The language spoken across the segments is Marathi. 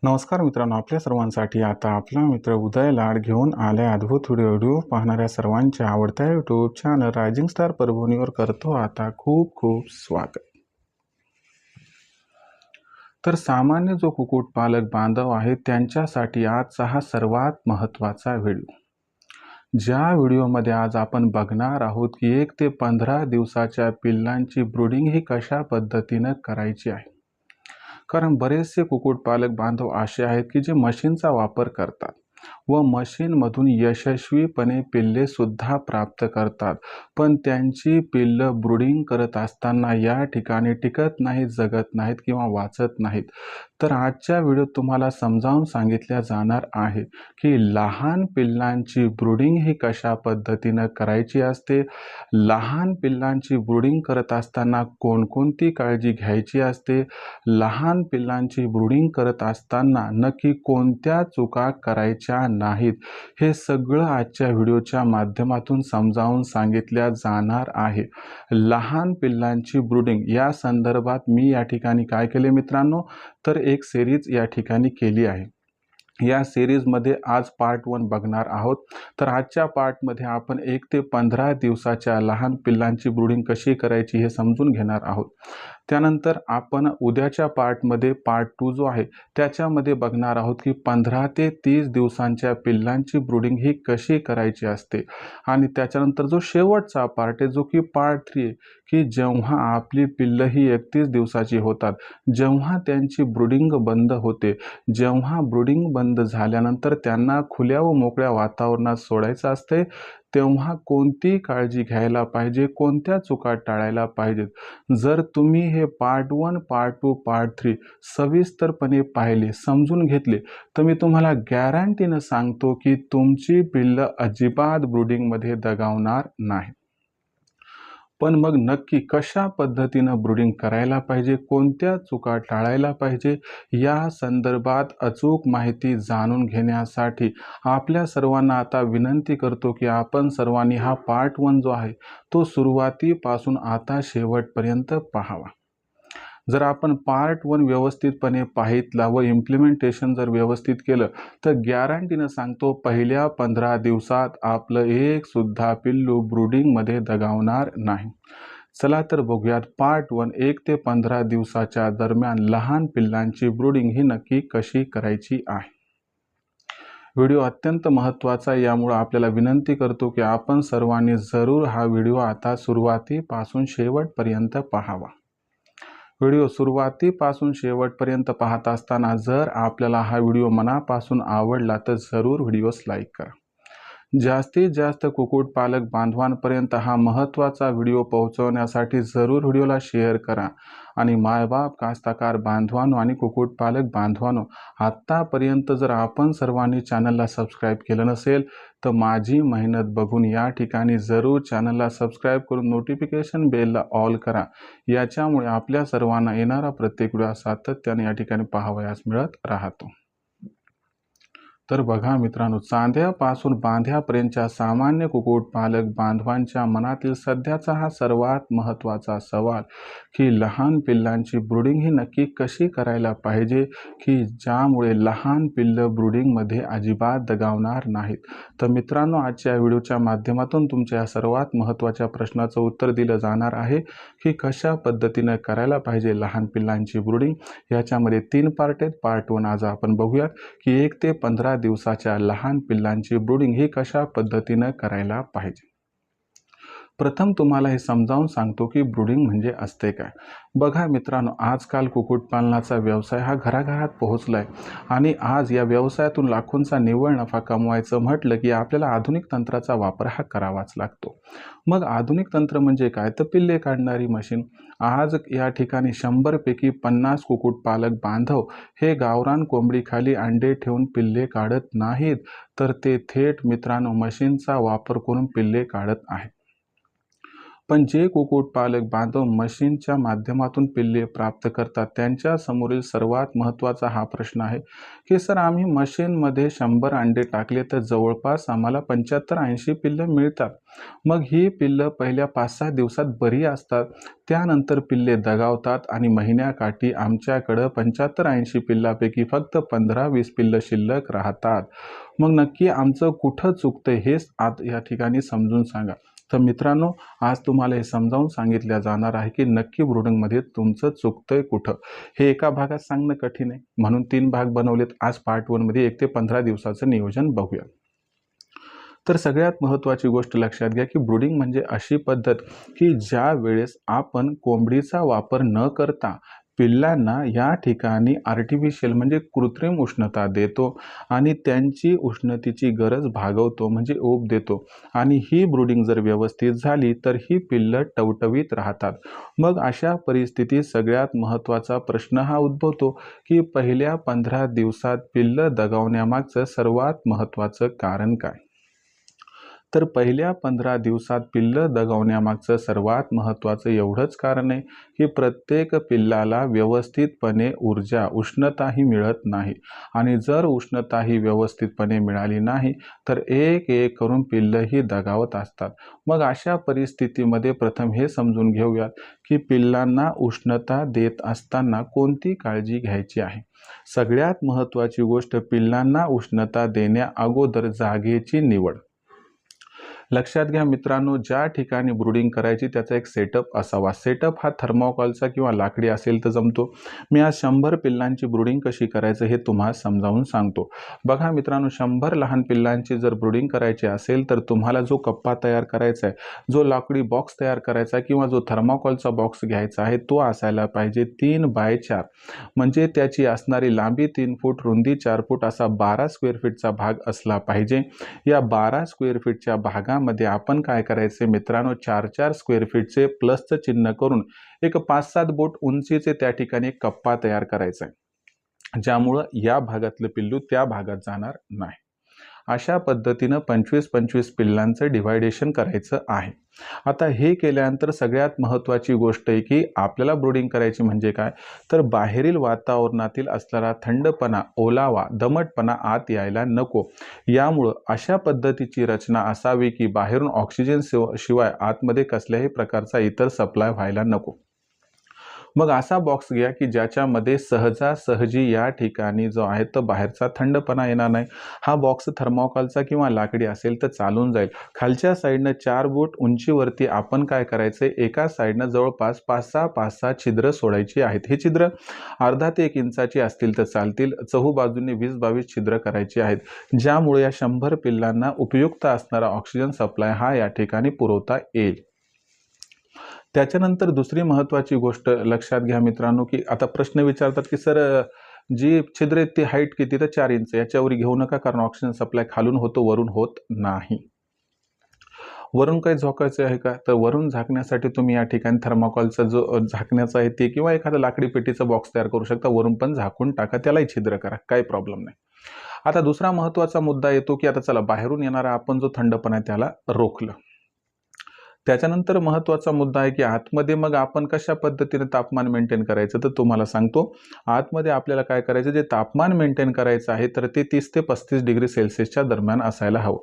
नमस्कार मित्रांनो, आपल्या सर्वांसाठी आता आपला मित्र उदय लाड घेऊन आले अद्भुत व्हिडिओ पाहणाऱ्या सर्वांच्या आवडत्या यूट्यूब चॅनल रायझिंग स्टार परभणीवर करतो आता खूप खूप स्वागत। तर सामान्य जो कुक्कुटपालक बांधव आहे त्यांच्यासाठी आजचा हा सर्वात महत्त्वाचा व्हिडिओ। ज्या व्हिडिओमध्ये आज आपण बघणार आहोत की 1 ते 15 दिवसाच्या पिल्लांची ब्रूडिंग ही कशा पद्धतीने करायची आहे। कारण बरेचसे कुक्कुटपालक बांधव असे आहेत की जे मशीनचा वापर करतात व मशीनमधून यशस्वीपणे पिल्ले सुद्धा प्राप्त करतात, पण त्यांची पिल्लं ब्रूडिंग करत असताना या ठिकाणी टिकत नाहीत, जगत नाहीत किंवा वाचत नाहीत। तर आजच्या व्हिडिओत तुम्हाला समजावून सांगितल्या जाणार आहे की लहान पिल्लांची ब्रूडिंग ही कशा पद्धतीने करायची असते, लहान पिल्लांची ब्रूडिंग करत असताना कोणकोणती काळजी घ्यायची असते, लहान पिल्लांची ब्रूडिंग करत असताना नक्की कोणत्या चुका करायच्या नाहीत, हे सगळं आजच्या व्हिडिओच्या माध्यमातून समजावून सांगितल्या जाणार आहे। लहान पिल्लांची ब्रूडिंग या संदर्भात मी या ठिकाणी काय केले मित्रांनो, तर एक सिरीज या ठिकाणी केली आहे। या सिरीजमध्ये आज पार्ट 1 बघणार आहोत। तर आजच्या पार्टमध्ये आपण 1 ते 15 दिवसाच्या लहान पिल्लांची ब्रूडिंग कशी करायची हे समजून घेणार आहोत। त्यानंतर आपण उद्याच्या पार्टमध्ये पार्ट 2 जो आहे त्याच्यामध्ये बघणार आहोत की 15 ते 30 दिवसांच्या पिल्लांची ब्रूडिंग ही कशी करायची असते। आणि त्याच्यानंतर जो शेवटचा पार्ट आहे जो की पार्ट 3 आहे की जेव्हा आपली पिल्लं ही 31 दिवसाची होतात, जेव्हा त्यांची ब्रूडिंग बंद होते, जेव्हा ब्रूडिंग बंद झाल्यानंतर त्यांना खुल्या व मोकळ्या वातावरणात सोडायचं असते, तेव्हा कोणती काळजी घ्यायला पाहिजे, कोणत्या चुका टाळायला पाहिजेत। जर तुम्ही हे पार्ट 1, पार्ट 2, पार्ट 3 सविस्तरपणे पाहिले, समजून घेतले, तर मी तुम्हाला गॅरंटीने सांगतो की तुमची पिल्लं अजिबात ब्रूडिंगमध्ये दगावणार नाही। पण मग नक्की कशा पद्धतीनं ब्रूडिंग करायला पाहिजे, कोणत्या चुका टाळायला पाहिजे, या संदर्भात अचूक माहिती जाणून घेण्यासाठी आपल्या सर्वांना आता विनंती करतो की आपण सर्वांनी हा पार्ट 1 जो आहे तो सुरुवातीपासून आता शेवटपर्यंत पाहावा। जर आपण पार्ट 1 व्यवस्थितपणे पाहितला व इम्प्लिमेंटेशन जर व्यवस्थित केलं, तर गॅरंटीनं सांगतो पहिल्या 15 दिवसात आपलं एक सुद्धा पिल्लू ब्रूडिंगमध्ये दगावणार नाही। चला तर बघूयात पार्ट 1 1 ते 15 दिवसाच्या दरम्यान लहान पिल्लांची ब्रूडिंग ही नक्की कशी करायची आहे। व्हिडिओ अत्यंत महत्त्वाचा आहे, यामुळे आपल्याला विनंती करतो की आपण सर्वांनी जरूर हा व्हिडिओ आता सुरुवातीपासून शेवटपर्यंत पाहावा। व्हिडिओ सुरुवातीपासून शेवटपर्यंत पाहत असताना जर आपल्याला हा व्हिडिओ मनापासून आवडला तर जरूर व्हिडिओस लाईक करा। जास्तीत जास्त कुक्कुटपालक बांधवांपर्यंत हा महत्त्वाचा व्हिडिओ पोहोचवण्यासाठी जरूर व्हिडिओला शेअर करा। आणि मायबाप कास्तकार बांधवांनो आणि कुक्कुटपालक बांधवांनो, आत्तापर्यंत जर आपण सर्वांनी चॅनलला सबस्क्राईब केलं नसेल तर माझी मेहनत बघून या ठिकाणी जरूर चॅनलला सबस्क्राईब करून नोटिफिकेशन बेलला ऑल करा। याच्यामुळे आपल्या सर्वांना येणारा प्रत्येक व्हिडिओ सातत्याने या ठिकाणी पाहावयास मिळत राहतो। तर बघा मित्रांनो, चांद्यापासून बांध्यापर्यंतच्या सामान्य कुक्कुटपालक बांधवांच्या मनातील सध्याचा हा सर्वात महत्त्वाचा सवाल की लहान पिल्लांची ब्रूडिंग ही नक्की कशी करायला पाहिजे की ज्यामुळे लहान पिल्लं ब्रूडिंगमध्ये अजिबात दगावणार नाहीत। तर मित्रांनो, आजच्या व्हिडिओच्या माध्यमातून तुमच्या सर्वात महत्त्वाच्या प्रश्नाचं उत्तर दिलं जाणार आहे की कशा पद्धतीने करायला पाहिजे लहान पिल्लांची ब्रूडिंग। याच्यामध्ये 3 पार्ट आहेत। पार्ट 1 आज आपण बघूयात की 1 ते 15 दिवसाच्या लहान पिल्लांची ब्रूडिंग ही कशा पद्धतीने करायला पाहिजे। प्रथम तुम्हाला हे समजावून सांगतो की ब्रूडिंग म्हणजे असते काय। बघा मित्रांनो, आजकाल कुक्कुटपालनाचा व्यवसाय हा घराघरात पोहोचलाय आणि आज या व्यवसायातून लाखोंचा निव्वळ नफा कमवायचं म्हटलं की आपल्याला आधुनिक तंत्राचा वापर हा करावाच लागतो। मग आधुनिक तंत्र म्हणजे काय, तर पिल्ले काढणारी मशीन। आज या ठिकाणी 100 पैकी 50 कुक्कुटपालक बांधव हे गावरान कोंबडीखाली अंडे ठेवून पिल्ले काढत नाहीत, तर ते थेट मित्रांनो मशीनचा वापर करून पिल्ले काढत आहेत। पण जे कुक्कुटपालक बांधव मशीनच्या माध्यमातून पिल्ले प्राप्त करतात त्यांच्या समोरील सर्वात महत्त्वाचा हा प्रश्न आहे की सर आम्ही मशीनमध्ये 100 अंडे टाकले तर जवळपास आम्हाला 75-80 पिल्लं मिळतात. मग ही पिल्लं पहिल्या 5-6 दिवसात बरी असतात, त्यानंतर पिल्ले दगावतात आणि महिन्याकाठी आमच्याकडं 75-80 पिल्लापैकी फक्त 15-20 पिल्लं शिल्लक राहतात. मग नक्की आमचं कुठं चुकतंय हेच आज या ठिकाणी समजून सांगा. तर मित्रांनो, आज तुम्हाला हे समजावून सांगितलं जाणार आहे की नक्की ब्रूडिंगमध्ये तुमचं चुकतंय कुठं. हे एका भागात सांगणं कठीण आहे, म्हणून 3 भाग बनवलेत. आज पार्ट 1 मध्ये 1 ते 15 दिवसाचं नियोजन बघूया. तर सगळ्यात महत्त्वाची गोष्ट लक्षात घ्या की ब्रूडिंग म्हणजे अशी पद्धत की ज्या वेळेस आपण कोंबडीचा वापर न करता पिल्लांना या ठिकाणी आर्टिफिशियल म्हणजे कृत्रिम उष्णता देतो आणि त्यांची उष्णतेची गरज भागवतो म्हणजे ऊब देतो आणि ही ब्रूडिंग जर व्यवस्थित झाली तर ही पिल्लं टवटवीत राहतात. मग अशा परिस्थितीत सगळ्यात महत्त्वाचा प्रश्न हा उद्भवतो की पहिल्या 15 दिवसात पिल्लं दगावण्यामागचं सर्वात महत्त्वाचं कारण काय. तर पहिल्या 15 दिवसात पिल्लं दगावण्यामागचं सर्वात महत्त्वाचं एवढंच कारण आहे की प्रत्येक पिल्लाला व्यवस्थितपणे ऊर्जा उष्णताही मिळत नाही आणि जर उष्णताही व्यवस्थितपणे मिळाली नाही तर एक एक करून पिल्लंही दगावत असतात. मग अशा परिस्थितीमध्ये प्रथम हे समजून घेऊयात की पिल्लांना उष्णता देत असताना कोणती काळजी घ्यायची आहे. सगळ्यात महत्त्वाची गोष्ट पिल्लांना उष्णता देण्या अगोदर जागेची निवड. लक्षात घ्या मित्रांनो, ज्या ठिकाणी ब्रूडिंग करायची त्याचा एक सेटअप असावा. सेटअप हा थर्मोकॉलचा किंवा लाकडी असेल तर जमतो. मी आज 100 पिल्लांची ब्रूडिंग कशी करायचं हे तुम्हाला समजावून सांगतो. बघा मित्रांनो, 100 लहान पिल्लांची जर ब्रूडिंग करायची असेल तर तुम्हाला जो कप्पा तयार करायचा आहे, जो लाकडी बॉक्स तयार करायचा आहे किंवा जो थर्मोकॉलचा बॉक्स घ्यायचा आहे तो असायला पाहिजे 3x4 म्हणजे त्याची असणारी लांबी 3 फूट, रुंदी 4 फूट असा 12 स्क्वेअर फीटचा भाग असला पाहिजे. या 12 स्क्वेअर फीटच्या भागामध्ये आपण काय करायचे मित्रांनो, 4-4 स्क्वेअर फीटचे प्लसचं चिन्ह करून एक 5-7 बोट उंचीचे त्या ठिकाणी एक कप्पा तयार करायचा आहे, ज्यामुळं या भागातलं पिल्लू त्या भागात जाणार नाही. अशा पद्धतीनं 25-25 पिल्लांचं डिव्हायडेशन करायचं आहे. आता हे केल्यानंतर सगळ्यात महत्त्वाची गोष्ट आहे की आपल्याला ब्रूडिंग करायची म्हणजे काय, तर बाहेरील वातावरणातील असणारा थंडपणा, ओलावा, दमटपणा आत यायला नको. यामुळं अशा पद्धतीची रचना असावी की बाहेरून ऑक्सिजन शिवाय आतमध्ये कसल्याही प्रकारचा इतर सप्लाय व्हायला नको. मग असा बॉक्स घ्या की ज्याच्यामध्ये सहजासहजी या ठिकाणी जो आहे तो बाहेरचा थंडपणा येणार नाही. हा बॉक्स थर्मोकॉलचा किंवा लाकडी असेल तर चालून जाईल. खालच्या साईडनं 4 फूट उंचीवरती आपण काय करायचं, एका साईडनं जवळपास 5-6 छिद्र सोडायची आहेत. हे छिद्र अर्धा ते 1 इंचाची असतील तर चालतील. चहूबाजूने 20-22 छिद्र करायची आहेत, ज्यामुळे या 100 पिल्लांना उपयुक्त असणारा ऑक्सिजन सप्लाय हा या ठिकाणी पुरवता येईल. त्याच्यानंतर दुसरी महत्त्वाची गोष्ट लक्षात घ्या मित्रांनो की आता प्रश्न विचारतात की सर जी छिद्र आहेत ती हाईट किती, तर 4 इंच. याच्यावर घेऊ नका कारण ऑक्सिजन सप्लाय खालून होतो, वरून होत नाही. वरून काही झाकायचं आहे का, तर वरून झाकण्यासाठी तुम्ही या ठिकाणी थर्मोकॉलचा जो झाकण्याचा आहे ते किंवा एखादा लाकडी पेटीचा बॉक्स तयार करू शकता. वरून पण झाकून टाका, त्यालाही छिद्र करा, काही प्रॉब्लेम नाही. आता दुसरा महत्त्वाचा मुद्दा येतो की आता चला बाहेरून येणारा आपण जो थंडपणा आहे त्याला रोखलं. त्याच्यानंतर महत्त्वाचा मुद्दा आहे की आतमध्ये मग आपण कशा पद्धतीने तापमान मेंटेन करायचं, तर तुम्हाला सांगतो. आतमध्ये आपल्याला काय करायचं, जे तापमान मेंटेन करायचं आहे तर ते 30 ते 35 डिग्री सेल्सिअसच्या दरम्यान असायला हवं.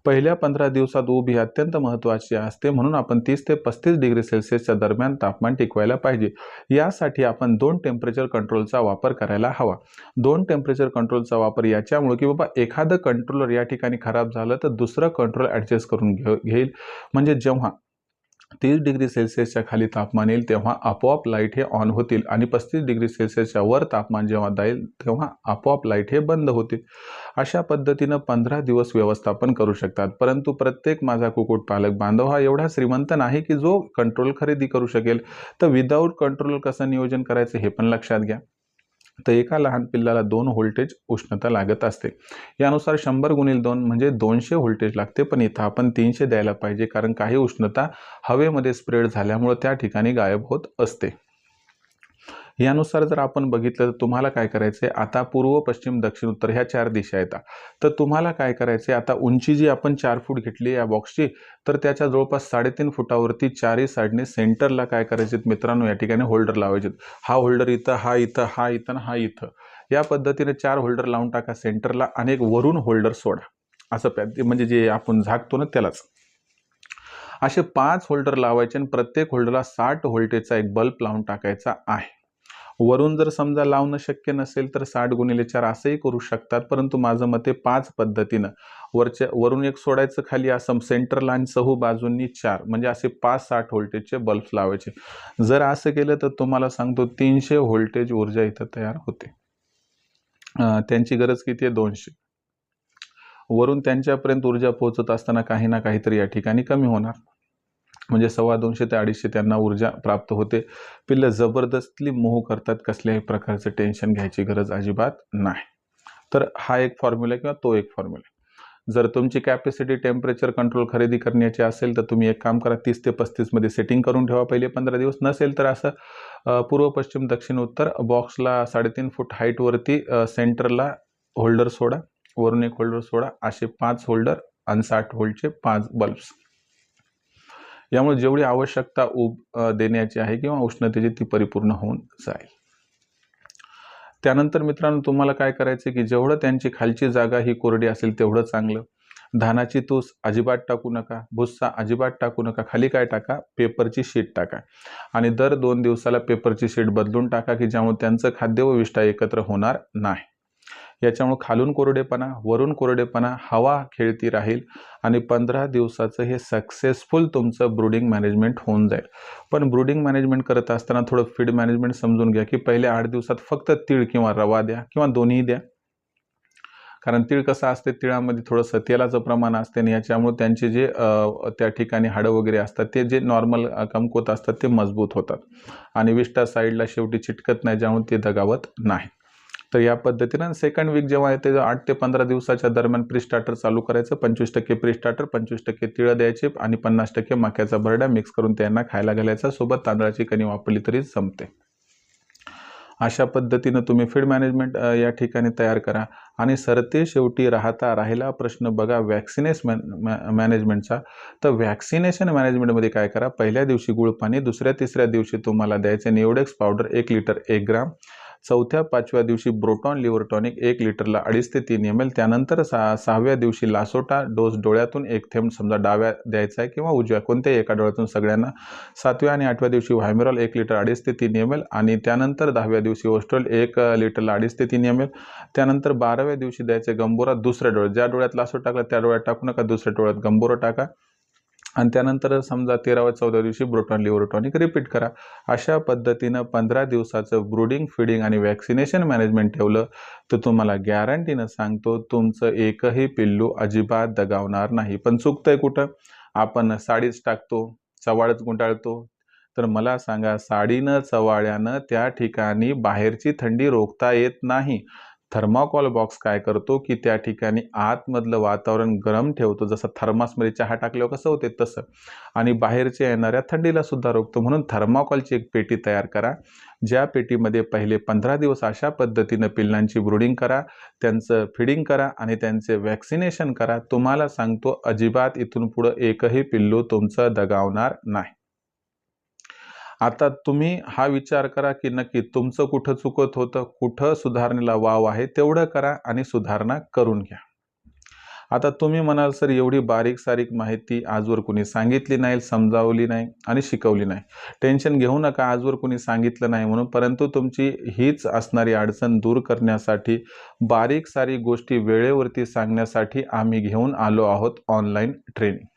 पहिल्या 15 दिवसात ऊब ही अत्यंत महत्त्वाची असते, म्हणून आपण 30 ते 35 डिग्री सेल्सिअसच्या दरम्यान तापमान टिकवायला पाहिजे. यासाठी आपण 2 टेम्परेचर कंट्रोलचा वापर करायला हवा. 2 टेम्परेचर कंट्रोलचा वापर याच्यामुळे की बाबा एखादं कंट्रोलर या ठिकाणी खराब झालं तर दुसरं कंट्रोल ॲडजस्ट करून घेईल. म्हणजे जेव्हा 30 डिग्री सेल्सिअसच्या खाली तापमान येईल तेव्हा आपोआप लाईट हे ऑन होतील आणि 35 डिग्री सेल्सिअसच्या वर तापमान जेव्हा जाईल तेव्हा आपोआप लाईट हे बंद होतील. अशा पद्धतीनं 15 दिवस व्यवस्थापन करू शकतात. परंतु प्रत्येक माझा कुक्कुटपालक बांधव हा एवढा श्रीमंत नाही की जो कंट्रोल खरेदी करू शकेल. तर विदाऊट कंट्रोल कसं नियोजन करायचं हे पण लक्षात घ्या. तर एका लहान पिल्लाला 2 व्होल्टेज उष्णता लागत असते. यानुसार 100 × 2 म्हणजे 200 व्होल्टेज लागते, पण इथं आपण 300 द्यायला पाहिजे कारण काही उष्णता हवेमध्ये स्प्रेड झाल्यामुळे त्या ठिकाणी गायब होत असते. यानुसार जर आपण बघितलं तर तुम्हाला काय करायचं आहे, आता पूर्व, पश्चिम, दक्षिण, उत्तर ह्या 4 दिशा येतात. तर तुम्हाला काय करायचं आहे, आता उंची जी आपण 4 फूट घेतली या बॉक्सची, तर त्याच्या जवळपास 3.5 फुटावरती चारही साईडने सेंटरला काय करायचे मित्रांनो, या ठिकाणी होल्डर लावायचे. हा होल्डर इथं, हा इथं, हा इथं, हा इथं. या पद्धतीने 4 होल्डर लावून टाका सेंटरला आणि एक वरून होल्डर सोडा. असं म्हणजे जे आपण झाकतो ना त्यालाच. असे 5 होल्डर लावायचे आणि प्रत्येक होल्डरला 60 व्होल्टेजचा एक बल्ब लावून टाकायचा आहे. वरून जर समजा लावणं शक्य नसेल तर 60x4 असंही करू शकतात, परंतु माझं मते 5 पद्धतीनं वरून एक सोडायचं, खाली असं सेंटरला आणि चहू बाजूंनी 4 म्हणजे असे 5-60 व्होल्टेजचे बल्ब लावायचे. जर असं केलं तर तुम्हाला सांगतो 300 व्होल्टेज ऊर्जा इथं तयार होते. त्यांची गरज किती आहे? 200. वरून त्यांच्यापर्यंत ऊर्जा पोहोचत असताना काही ना काहीतरी या ठिकाणी कमी होणार, म्हणजे 250 ते 250 त्यांना ऊर्जा प्राप्त होते. पिल्लं जबरदस्ती मोह करतात, कसल्याही प्रकारचं टेन्शन घ्यायची गरज अजिबात नाही. तर हा एक फॉर्म्युला किंवा तो एक फॉर्म्युला. जर तुमची कॅपॅसिटी टेम्परेचर कंट्रोल खरेदी करण्याची असेल तर तुम्ही एक काम करा, 30 ते 35 मध्ये सेटिंग करून ठेवा पहिले 15 दिवस. नसेल तर असं पूर्व, पश्चिम, दक्षिण, उत्तर बॉक्सला 3.5 फूट हाईटवरती सेंटरला होल्डर सोडा, वरून एक होल्डर सोडा, असे 5 होल्डर आणि 60 व्होल्टचे 5 बल्ब्स. यामुळे जेवढी आवश्यकता देण्याची आहे किंवा उष्णतेची ती परिपूर्ण होऊन जाईल. त्यानंतर मित्रांनो तुम्हाला काय करायचं की जेवढं त्यांची खालची जागा ही कोरडी असेल तेवढं चांगलं. धानाची तूस अजिबात टाकू नका, भुस्सा अजिबात टाकू नका. खाली काय टाका? पेपरची शीट टाका आणि दर 2 दिवसाला पेपरची शीट बदलून टाका की ज्यामुळे त्यांचं खाद्य व विष्ठा एकत्र होणार नाही. याच्यामुळे खालून कोरडेपणा, वरून कोरडेपणा, हवा खेळती राहील आणि 15 दिवसाचं हे सक्सेसफुल तुमचं ब्रूडिंग मॅनेजमेंट होऊन जाईल. पण ब्रूडिंग मॅनेजमेंट करत असताना थोडं फीड मॅनेजमेंट समजून घ्या की पहिले 8 दिवसात फक्त तीळ किंवा रवा द्या किंवा दोन्ही द्या. कारण तीळ कसं असते, तिळामध्ये थोडंसं तेलाचं प्रमाण असते आणि याच्यामुळे त्यांचे जे त्या ठिकाणी हाडं वगैरे असतात ते जे नॉर्मल कमकुवत असतात ते मजबूत होतात आणि विष्ठा साईडला शेवटी चिटकत नाही, ज्यामुळे ते दगावत नाही. तर या पद्धतीनं सेकंड वीक जेव्हा येते 8 ते 15 दिवसाच्या दरम्यान प्री स्टार्टर चालू करायचं. 25% प्री स्टार्टर, 25% तिळं द्यायचे आणि 50% मक्याचा भरडा मिक्स करून त्यांना खायला घालायचा. सोबत तांदळाची कणी वापरली तरी जमते. अशा पद्धतीनं तुम्ही फीड मॅनेजमेंट या ठिकाणी तयार करा. आणि सरते शेवटी राहिला प्रश्न बघा वॅक्सिनेशन मॅनेजमेंटचा. तर वॅक्सिनेशन मॅनेजमेंटमध्ये काय करा, पहिल्या दिवशी गुळ पाणी, दुसऱ्या तिसऱ्या दिवशी तुम्हाला द्यायचे निओडेक्स पावडर 1 लिटर 1 ग्राम, चौथ्या पाचव्या दिवशी ब्रोटॉन लिव्हर टॉनिक 1 लिटरला 2.5 ते 3 ml. त्यानंतर 6व्या दिवशी लासोटा डोस डोळ्यातून 1 थेंब, समजा डाव्या द्यायचा आहे किंवा उजव्या, कोणत्याही एका डोळ्यातून सगळ्यांना. 7व्या आणि 8व्या दिवशी व्हायमेरॉल 1 लिटर 2.5 ते 3 ml आणि त्यानंतर 10व्या दिवशी ओस्ट्रल 1 लिटरला 2.5 ते 3 ml. त्यानंतर 12व्या दिवशी द्यायचे गंभोरा दुसऱ्या डोळ्यात, ज्या डोळ्यात लासोट टाकला त्या डोळ्यात टाकू नका, दुसऱ्या डोळ्यात गंभोरा टाका आणि त्यानंतर समजा 13व्या-14व्या दिवशी ब्रोटॉन लिव्हर टॉनिक रिपीट करा. अशा पद्धतीनं 15 दिवसाचं ब्रूडिंग, फीडिंग आणि वॅक्सिनेशन मॅनेजमेंट ठेवलं तर तुम्हाला गॅरंटीनं सांगतो तुमचं एकही पिल्लू अजिबात दगावणार नाही. पण चुकतंय कुठं? आपण साडीच टाकतो, चवाळच गुंडाळतो. तर मला सांगा, साडीनं चवाळ्यानं त्या ठिकाणी बाहेरची थंडी रोखता येत नाही. थर्माकोल बॉक्स काय करतो की त्या ठिकाणी आतमधलं वातावरण गरम ठेवतो, जसं थर्मासमध्ये चहा टाकल्यावर कसं होते तसं, आणि बाहेरच्या येणाऱ्या थंडीला सुद्धा रोखतो. म्हणून थर्माकोलची एक पेटी तयार करा, ज्या पेटीमध्ये पहिले 15 दिवस अशा पद्धतीनं पिल्लांची ब्रूडिंग करा, त्यांचं फीडिंग करा आणि त्यांचे वॅक्सिनेशन करा. तुम्हाला सांगतो अजिबात इथून पुढं एकही पिल्लू तुमचं दगावणार नाही. आता तुम्ही हा विचार करा की नक्की तुमचं कुठं चुकत होतं, कुठं सुधारणेला वाव आहे, तेवढं करा आणि सुधारणा करून घ्या. आता तुम्ही म्हणाल सर एवढी बारीक सारीक माहिती आजवर कुणी सांगितली नाही, समजावली नाही आणि शिकवली नाही. टेन्शन घेऊ नका आजवर कुणी सांगितलं नाही म्हणून, परंतु तुमची हीच असणारी अडचण दूर करण्यासाठी, बारीक सारीक गोष्टी वेळेवरती सांगण्यासाठी आम्ही घेऊन आलो आहोत ऑनलाईन ट्रेनिंग.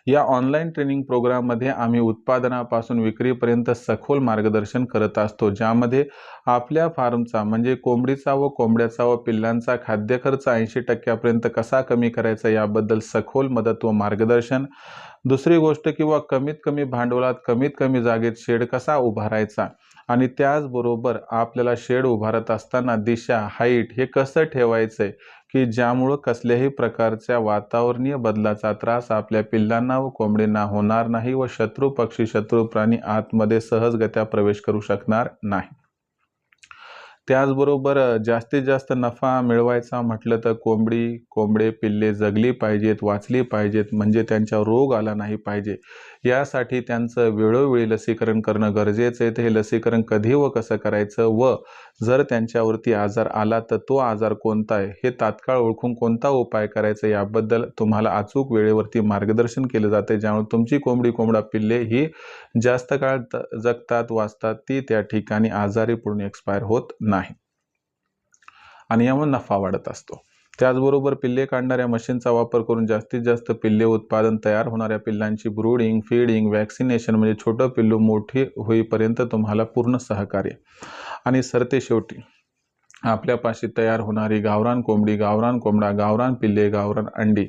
या ऑनलाईन ट्रेनिंग प्रोग्राममध्ये आम्ही उत्पादनापासून विक्रीपर्यंत सखोल मार्गदर्शन करत असतो, ज्यामध्ये आपल्या फार्मचा म्हणजे कोंबडीचा व कोंबड्याचा व पिल्लांचा खाद्य खर्च 80% कसा कमी करायचा याबद्दल सखोल मदत व मार्गदर्शन. दुसरी गोष्ट, किंवा कमीत कमी भांडवलात कमीत कमी जागेत शेड कसा उभारायचा आणि त्याचबरोबर आपल्याला शेड उभारत असताना दिशा, हाईट हे कसं ठेवायचं आहे की ज्यामुळं कसल्याही प्रकारच्या वातावरणीय बदलाचा त्रास आपल्या पिल्लांना व कोंबडींना होणार नाही व शत्रू पक्षी, शत्रू प्राणी आतमध्ये सहजगत्या प्रवेश करू शकणार नाही. त्याचबरोबर जास्तीत जास्त नफा मिळवायचा म्हटलं तर कोंबडे पिल्ले जगली पाहिजेत, वाचली पाहिजेत, म्हणजे त्यांच्यावर रोग आला नाही पाहिजे. यासाठी त्यांचं वेळोवेळी लसीकरण करणं गरजेचं आहे. तर हे लसीकरण कधी व कसं करायचं व जर त्यांच्यावरती आजार आला तर तो आजार कोणता आहे हे तात्काळ ओळखून कोणता उपाय करायचा याबद्दल तुम्हाला अचूक वेळेवरती मार्गदर्शन केलं जाते, ज्यामुळे तुमची कोंबडा पिल्ले ही जास्त काळ जगतात, वाचतात, ती त्या ठिकाणी आजारी पडून एक्सपायर होत नाही आणि यामुळे नफा वाढत असतो. त्याचबरोबर पिल्ले काढणाऱ्या मशीनचा वापर करून जास्तीत जास्त पिल्ले उत्पादन, तयार होणाऱ्या पिल्लांची ब्रूडिंग, फीडिंग, वॅक्सिनेशन म्हणजे छोटं पिल्लू मोठी होईपर्यंत तुम्हाला पूर्ण सहकार्य. आणि सरतेशेवटी आपल्यापाशी तयार होणारी गावरान कोंबडी, गावरान कोंबडा, गावरान पिल्ले, गावरान अंडी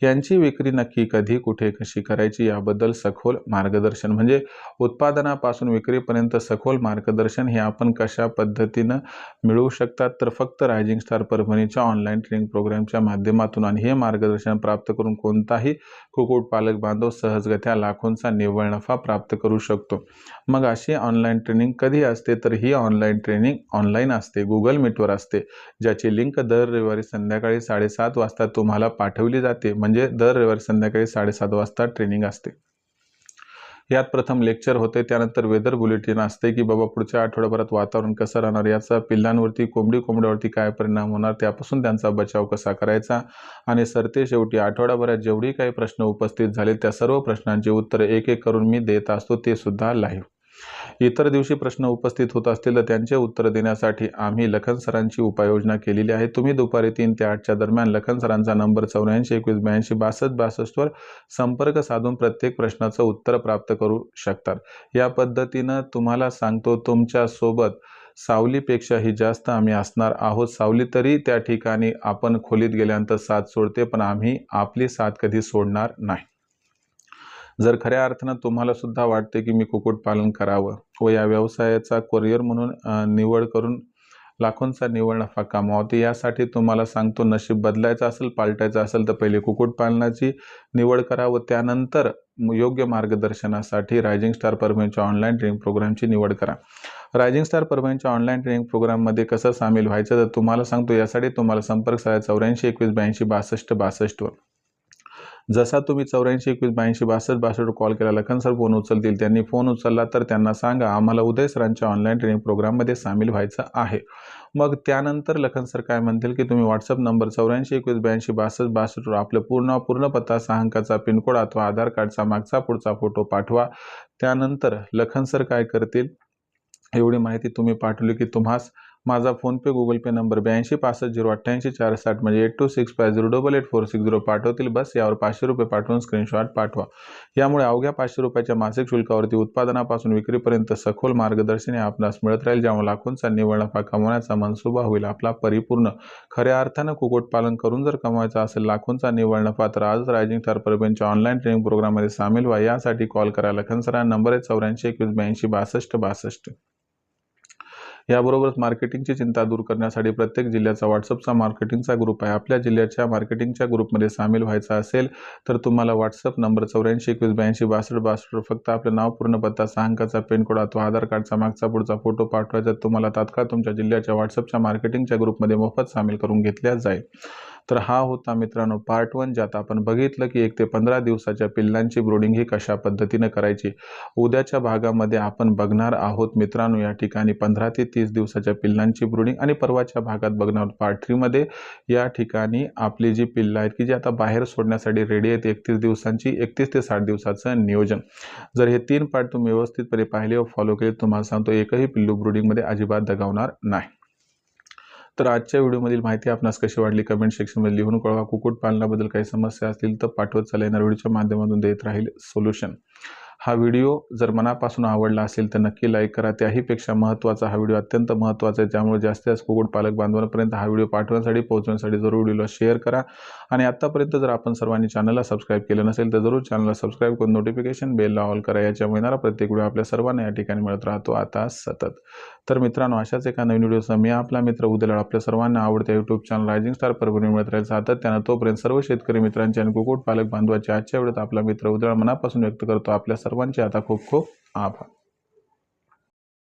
यांची विक्री नक्की कधी, कुठे, कशी करायची याबद्दल सखोल मार्गदर्शन, म्हणजे उत्पादनापासून विक्रीपर्यंत सखोल मार्गदर्शन हे आपण कशा पद्धतीनं मिळवू शकतात तर फक्त रायझिंग स्टार परभणीच्या ऑनलाईन ट्रेनिंग प्रोग्रामच्या माध्यमातून. आणि हे मार्गदर्शन प्राप्त करून कोणताही कुक्कुटपालक बांधव सहजगत्या लाखोंचा निव्वळ नफा प्राप्त करू शकतो. मग अशी ऑनलाईन ट्रेनिंग कधी असते तर ही ऑनलाईन ट्रेनिंग ऑनलाईन असते, गुगल मीटवर असते, ज्याची लिंक दर रविवारी संध्याकाळी 7:30 वाजता तुम्हाला पाठवली जाते. म्हणजे दर रविवारी संध्याकाळी 7:30 वाजता ट्रेनिंग असते. यात प्रथम लेक्चर होते, त्यानंतर वेदर बुलेटिन असते की बाबा पुढच्या आठवड्याभरात वातावरण कसं राहणार, याचा पिल्लांवरती, कोंबड्यावरती काय परिणाम होणार, त्यापासून त्यांचा बचाव कसा करायचा. आणि सरतेशेवटी आठवड्याभरात जेवढी काही प्रश्न उपस्थित झाले त्या सर्व प्रश्नांची उत्तरे एक एक करून मी देत असतो, ते सुद्धा लाईव्ह. इतर दिवशी प्रश्न उपस्थित होत असतील तर त्यांचे उत्तर देण्यासाठी आम्ही लखन सरांची उपाययोजना केलेली आहे. तुम्ही दुपारी 3 ते 8च्या दरम्यान लखन सरांचा नंबर 84 21 82 62 62 वर संपर्क साधून प्रत्येक प्रश्नाचं उत्तर प्राप्त करू शकतात. या पद्धतीनं तुम्हाला सांगतो, तुमच्या सोबत सावलीपेक्षाही जास्त आम्ही असणार आहोत. सावली तरी त्या ठिकाणी आपण खोलीत गेल्यानंतर साथ सोडते, पण आम्ही आपली साथ कधी सोडणार नाही. जर खऱ्या अर्थानं तुम्हाला सुद्धा वाटते की मी कुक्कुटपालन करावं व या व्यवसायाचा करिअर म्हणून निवड करून लाखोंचा निव्वळ नफा कमावते, यासाठी तुम्हाला सांगतो, नशीब बदलायचं असेल, पालटायचं असेल तर पहिले कुक्कुटपालनाची निवड करा व त्यानंतर योग्य मार्गदर्शनासाठी रायझिंग स्टार परभणीच्या ऑनलाईन ट्रेनिंग प्रोग्रामची निवड करा. रायझिंग स्टार परभणीच्या ऑनलाईन ट्रेनिंग प्रोग्राममध्ये कसं सामील व्हायचं तर तुम्हाला सांगतो, यासाठी तुम्हाला संपर्क साधायचा 84 21 82 62 62 वर. जसा तुम्ही 84 21 82 62 62 कॉल केला, लखन सर फोन उचलतील. त्यांनी फोन उचलला तर त्यांना सांगा आम्हाला उदय सरांच्या ऑनलाईन ट्रेनिंग प्रोग्राममध्ये सामील व्हायचं आहे. मग त्यानंतर लखन सर काय म्हणतील की तुम्ही व्हॉट्सअप नंबर 84 21 82 62 62 वर आपलं पूर्ण पत्ता, 6 अंकाचा पिनकोड अथवा आधार कार्डचा मागचा पुढचा फोटो पाठवा. त्यानंतर लखन सर काय करतील, एवढी माहिती तुम्ही पाठवली की तुम्हास माझा फोनपे, गुगल पे नंबर 82 65 088 460 म्हणजे 8265088460 पाठवतील. बस यावर 500 रुपये पाठवून स्क्रीनशॉट पाठवा. यामुळे अवघ्या 500 रुपयाच्या मासिक शुल्कावरती उत्पादनापासून विक्रीपर्यंत सखोल मार्गदर्शन आपणास मिळत राहील, ज्यामुळे लाखोंचा निव्वळ नफा कमवण्याचा मनसुबा होईल आपला परिपूर्ण. खऱ्या अर्थानं कुक्कुटपालन करून जर कमवायचा असेल लाखोंचा निव्वळ नफा तर आजच रायझिंग स्टार परभणीच्या ऑनलाईन ट्रेनिंग प्रोग्राममध्ये सामील व्हा. यासाठी कॉल करा. लखन सरांचा नंबर आहे 84 21 82 62 62. याबरोबरच मार्केटिंगची चिंता दूर करण्यासाठी प्रत्येक जिल्ह्याचा व्हॉट्सअपचा मार्केटिंगचा ग्रुप आहे. आपल्या जिल्ह्याच्या मार्केटिंगच्या ग्रुपमध्ये सामील व्हायचा असेल तर तुम्हाला व्हॉट्सअप नंबर 84 21 82 62 62 फक्त आपलं नाव, पूर्ण पत्ता, 6 अंकाचा पिनकोड अथवा आधार कार्डचा मागचा पुढचा फोटो पाठवायचा. तुम्हाला तात्काळ तुमच्या जिल्ह्याच्या व्हॉट्सअपच्या मार्केटिंगच्या ग्रुपमध्ये मोफत सामील करून घेतल्या जाईल. तर हा होता मित्रांनो पार्ट 1, ज्यात आपण बघितलं की 1 ते 15 दिवसाच्या पिल्लांची ब्रूडिंग ही कशा पद्धतीने करायची. उद्याच्या भागामध्ये आपण बघणार आहोत मित्रांनो या ठिकाणी 15 ते 30 दिवसाच्या पिल्लांची ब्रूडिंग. आणि परवाच्या भागात बघणार पार्ट 3 मध्ये या ठिकाणी आपली जी पिल्लं आहेत की जी आता बाहेर सोडण्यासाठी रेडी आहेत 31 दिवसांची, 31 ते 60 दिवसाचं नियोजन. जर हे 3 पार्ट तुम्ही व्यवस्थितपणे पाहिले व फॉलो केले, तुम्हाला सांगतो एकही पिल्लू ब्रूडिंगमध्ये अजिबात दगावणार नाही. तर आजच्या व्हिडिओमधील माहिती आपणास कशी वाटली कमेंट सेक्शनमध्ये लिहून कळवा. कुक्कुटपालनाबद्दल काही समस्या असतील तर पाठवत चालणार, व्हिडिओच्या माध्यमातून देत राहील सोल्युशन. हा व्हिडिओ जर मनापासून आवडला असेल तर नक्की लाईक करा. त्याहीपेक्षा महत्त्वाचा हा व्हिडिओ अत्यंत महत्त्वाचा आहे, त्यामुळे जास्तीत जास्त कुक्कुटपालक बांधवांपर्यंत हा व्हिडिओ पोहोचवण्यासाठी जरूर व्हिडिओला शेअर करा. आणि आत्तापर्यंत जर आपण सर्वांनी चॅनलला सबस्क्राईब केलं नसेल तर जरूर चॅनलला सबस्क्राईब करून नोटिफिकेशन बेलला ऑल करा. याच्यामुळे येणारा प्रत्येक व्हिडिओ आपल्या सर्वांना या ठिकाणी मिळत राहतो आता सतत. तर मित्रांनो, अशाच एका नवीन व्हिडिओचा मी आपला मित्र उद्याला आपल्या सर्वांना आवडत्या YouTube channel rising star Parbhani मिळत राहील सातत्यानं. तोपर्यंत सर्व शेतकरी मित्रांचे आणि कुक्कुटपालक बांधवांचे आजच्या वेळेत आपला मित्र उद्याला मनापासून व्यक्त करतो. आपल्या सर्वांचे आता खूप खूप आभार.